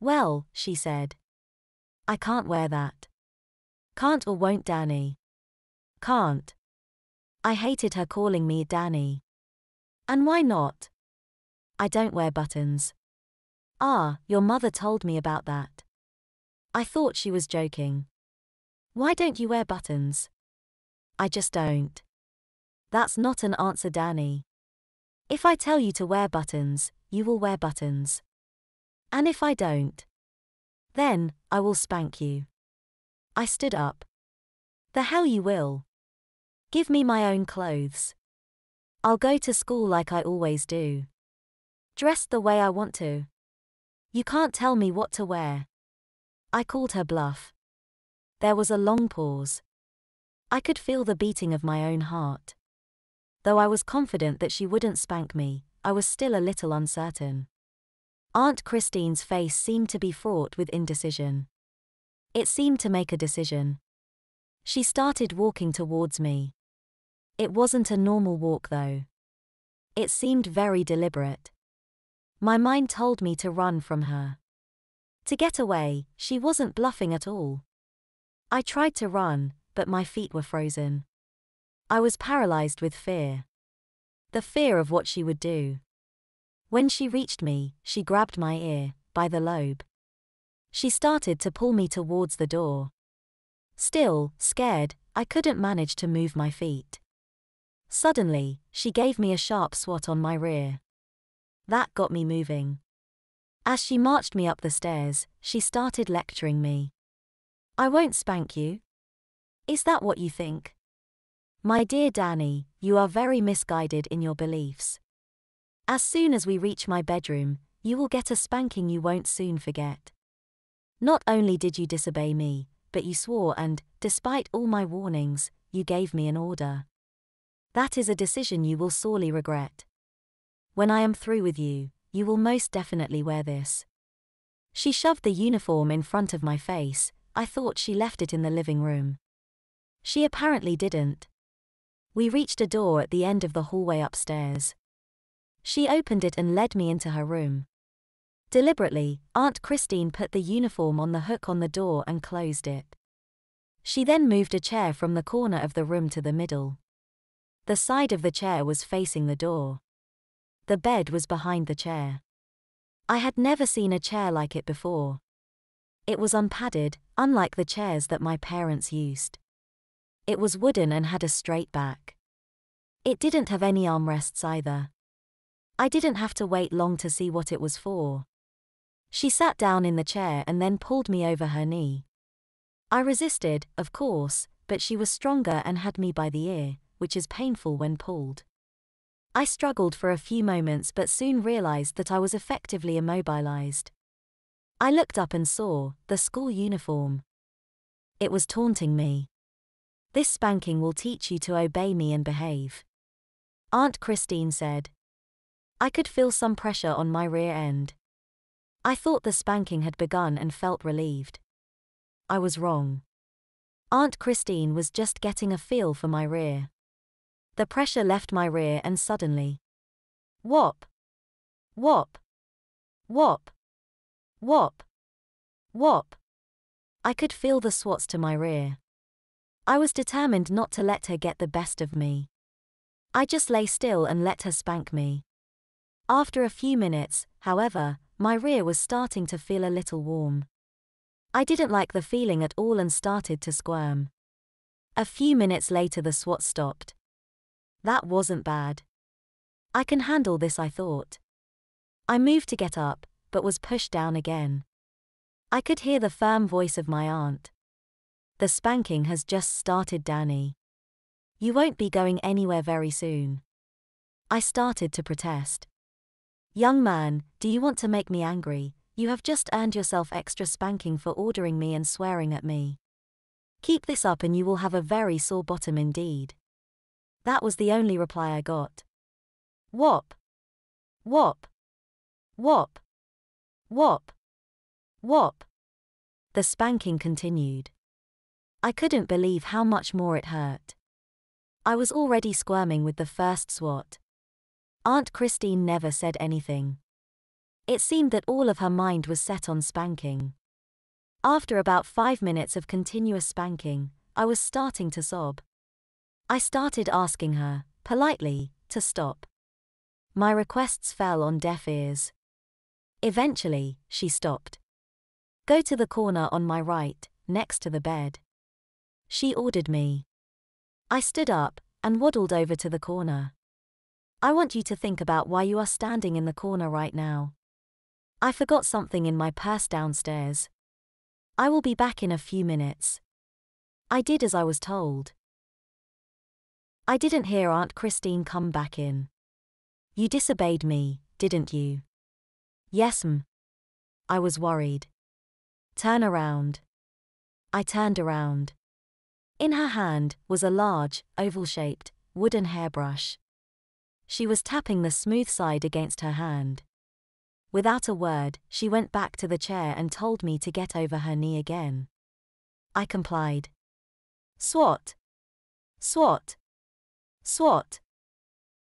Well, she said. I can't wear that. Can't or won't, Danny? Can't. I hated her calling me Danny. And why not? I don't wear buttons. Ah, your mother told me about that. I thought she was joking. Why don't you wear buttons? I just don't. That's not an answer, Danny. If I tell you to wear buttons, you will wear buttons. And if I don't, then I will spank you. I stood up. The hell you will. Give me my own clothes. I'll go to school like I always do. Dressed the way I want to. You can't tell me what to wear. I called her bluff. There was a long pause. I could feel the beating of my own heart. Though I was confident that she wouldn't spank me, I was still a little uncertain. Aunt Christine's face seemed to be fraught with indecision. It seemed to make a decision. She started walking towards me. It wasn't a normal walk though. It seemed very deliberate. My mind told me to run from her. To get away, she wasn't bluffing at all. I tried to run, but my feet were frozen. I was paralyzed with fear. The fear of what she would do. When she reached me, she grabbed my ear, by the lobe. She started to pull me towards the door. Still, scared, I couldn't manage to move my feet. Suddenly, she gave me a sharp swat on my rear. That got me moving. As she marched me up the stairs, she started lecturing me. I won't spank you. Is that what you think? My dear Danny, you are very misguided in your beliefs. As soon as we reach my bedroom, you will get a spanking you won't soon forget. Not only did you disobey me, but you swore and, despite all my warnings, you gave me an order. That is a decision you will sorely regret. When I am through with you, you will most definitely wear this. She shoved the uniform in front of my face. I thought she left it in the living room. She apparently didn't. We reached a door at the end of the hallway upstairs. She opened it and led me into her room. Deliberately, Aunt Christine put the uniform on the hook on the door and closed it. She then moved a chair from the corner of the room to the middle. The side of the chair was facing the door. The bed was behind the chair. I had never seen a chair like it before. It was unpadded, unlike the chairs that my parents used. It was wooden and had a straight back. It didn't have any armrests either. I didn't have to wait long to see what it was for. She sat down in the chair and then pulled me over her knee. I resisted, of course, but she was stronger and had me by the ear, which is painful when pulled. I struggled for a few moments but soon realized that I was effectively immobilized. I looked up and saw the school uniform. It was taunting me. This spanking will teach you to obey me and behave, Aunt Christine said. I could feel some pressure on my rear end. I thought the spanking had begun and felt relieved. I was wrong. Aunt Christine was just getting a feel for my rear. The pressure left my rear and suddenly, whop, whop, whop, whop, whop. I could feel the swats to my rear. I was determined not to let her get the best of me. I just lay still and let her spank me. After a few minutes, however, my rear was starting to feel a little warm. I didn't like the feeling at all and started to squirm. A few minutes later the swat stopped. That wasn't bad. I can handle this, I thought. I moved to get up, but was pushed down again. I could hear the firm voice of my aunt. The spanking has just started, Danny. You won't be going anywhere very soon. I started to protest. Young man, do you want to make me angry? You have just earned yourself extra spanking for ordering me and swearing at me. Keep this up and you will have a very sore bottom indeed. That was the only reply I got. Whop, whop, whop, whop, whop. The spanking continued. I couldn't believe how much more it hurt. I was already squirming with the first swat. Aunt Christine never said anything. It seemed that all of her mind was set on spanking. After about 5 minutes of continuous spanking, I was starting to sob. I started asking her, politely, to stop. My requests fell on deaf ears. Eventually, she stopped. Go to the corner on my right, next to the bed. She ordered me. I stood up and waddled over to the corner. I want you to think about why you are standing in the corner right now. I forgot something in my purse downstairs. I will be back in a few minutes. I did as I was told. I didn't hear Aunt Christine come back in. You disobeyed me, didn't you? Yes, m'm. I was worried. Turn around. I turned around. In her hand was a large, oval-shaped, wooden hairbrush. She was tapping the smooth side against her hand. Without a word, she went back to the chair and told me to get over her knee again. I complied. Swat. Swat. Swat.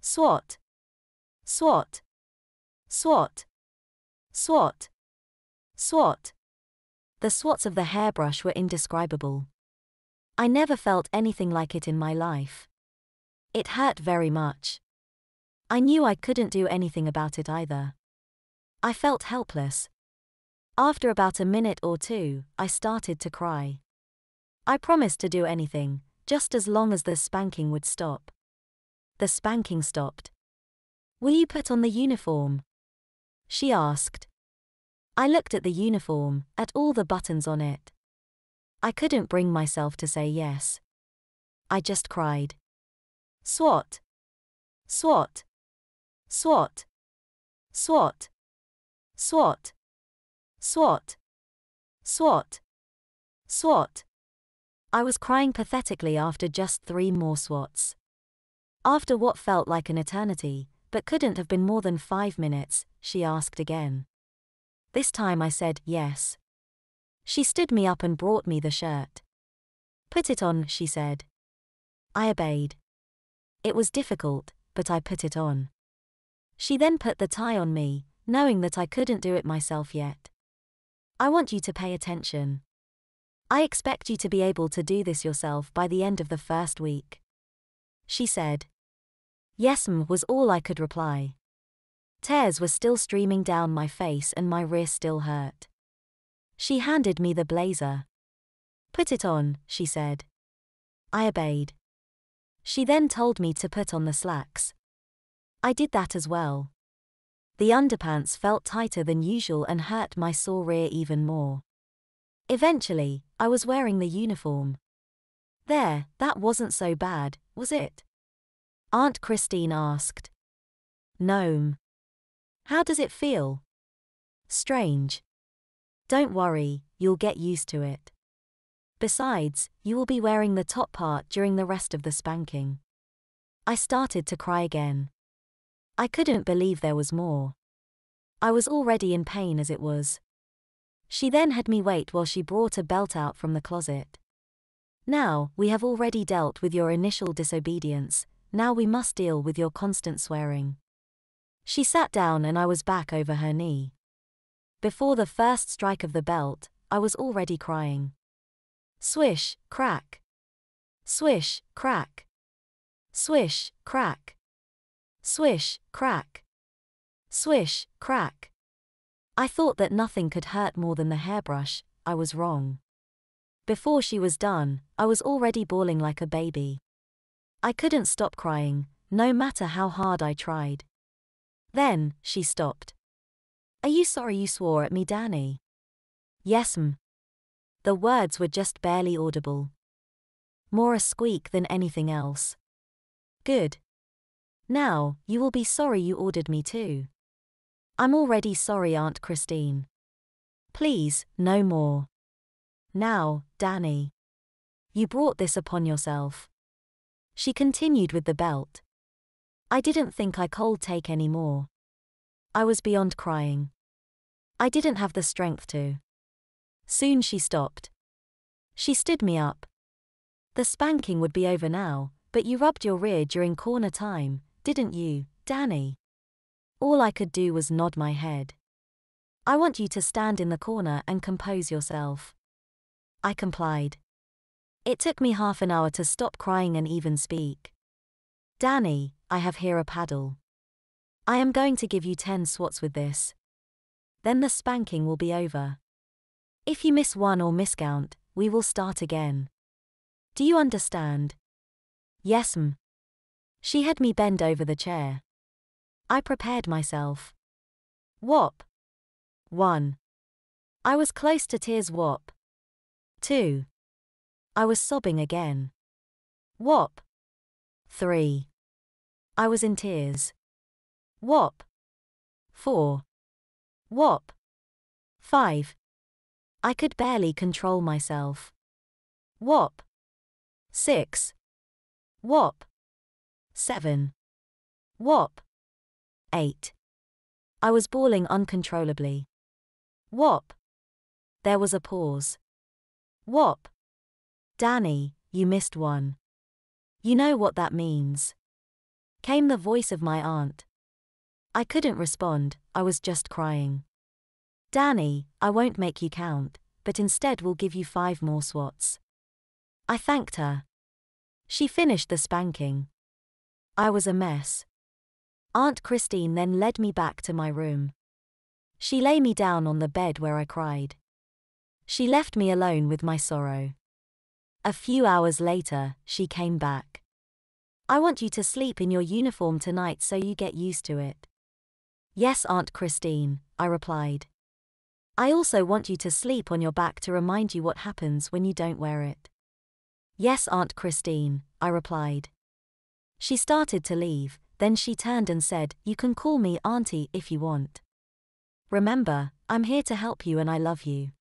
Swat. Swat. Swat. Swat. Swat. The swats of the hairbrush were indescribable. I never felt anything like it in my life. It hurt very much. I knew I couldn't do anything about it either. I felt helpless. After about a minute or two, I started to cry. I promised to do anything, just as long as the spanking would stop. The spanking stopped. Will you put on the uniform? She asked. I looked at the uniform, at all the buttons on it. I couldn't bring myself to say yes. I just cried. Swat. Swat. Swat. Swat. Swat. Swat. Swat. Swat. I was crying pathetically after just 3 more swats. After what felt like an eternity, but couldn't have been more than 5 minutes, she asked again. This time I said yes. She stood me up and brought me the shirt. Put it on, she said. I obeyed. It was difficult, but I put it on. She then put the tie on me, knowing that I couldn't do it myself yet. I want you to pay attention. I expect you to be able to do this yourself by the end of the first week. She said. Yes, m'm, was all I could reply. Tears were still streaming down my face and my rear still hurt. She handed me the blazer. Put it on, she said. I obeyed. She then told me to put on the slacks. I did that as well. The underpants felt tighter than usual and hurt my sore rear even more. Eventually, I was wearing the uniform. There, that wasn't so bad, was it? Aunt Christine asked. No, m'm. How does it feel? Strange. Don't worry, you'll get used to it. Besides, you will be wearing the top part during the rest of the spanking. I started to cry again. I couldn't believe there was more. I was already in pain as it was. She then had me wait while she brought a belt out from the closet. Now, we have already dealt with your initial disobedience, now we must deal with your constant swearing. She sat down and I was back over her knee. Before the first strike of the belt, I was already crying. Swish, crack. Swish, crack. Swish, crack. Swish, crack. Swish, crack. I thought that nothing could hurt more than the hairbrush. I was wrong. Before she was done, I was already bawling like a baby. I couldn't stop crying, no matter how hard I tried. Then, she stopped. Are you sorry you swore at me, Danny? Yes, m'm. The words were just barely audible. More a squeak than anything else. Good. Now, you will be sorry you ordered me too. I'm already sorry, Aunt Christine. Please, no more. Now, Danny. You brought this upon yourself. She continued with the belt. I didn't think I could take any more. I was beyond crying. I didn't have the strength to. Soon she stopped. She stood me up. The spanking would be over now, but you rubbed your rear during corner time, didn't you, Danny? All I could do was nod my head. I want you to stand in the corner and compose yourself. I complied. It took me half an hour to stop crying and even speak. Danny, I have here a paddle. I am going to give you 10 swats with this. Then the spanking will be over. If you miss one or miscount, we will start again. Do you understand? Yes, m'm. She had me bend over the chair. I prepared myself. Whop. 1. I was close to tears. Whop. 2. I was sobbing again. Whop. 3. I was in tears. Whop. 4. Whop. 5. I could barely control myself. Whop. 6. Whop. 7. Whop. 8. I was bawling uncontrollably. Whop. There was a pause. Whop. Danny, you missed one. You know what that means. Came the voice of my aunt. I couldn't respond, I was just crying. Danny, I won't make you count, but instead will give you 5 more swats. I thanked her. She finished the spanking. I was a mess. Aunt Christine then led me back to my room. She lay me down on the bed where I cried. She left me alone with my sorrow. A few hours later, she came back. I want you to sleep in your uniform tonight so you get used to it. Yes, Aunt Christine, I replied. I also want you to sleep on your back to remind you what happens when you don't wear it. Yes, Aunt Christine, I replied. She started to leave, then she turned and said, You can call me Auntie if you want. Remember, I'm here to help you and I love you.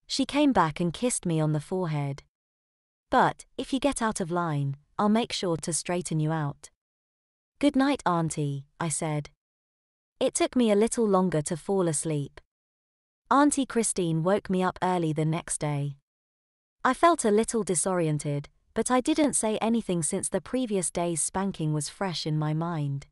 She came back and kissed me on the forehead. But, if you get out of line, I'll make sure to straighten you out. Good night, Auntie, I said. It took me a little longer to fall asleep. Auntie Christine woke me up early the next day. I felt a little disoriented, but I didn't say anything since the previous day's spanking was fresh in my mind.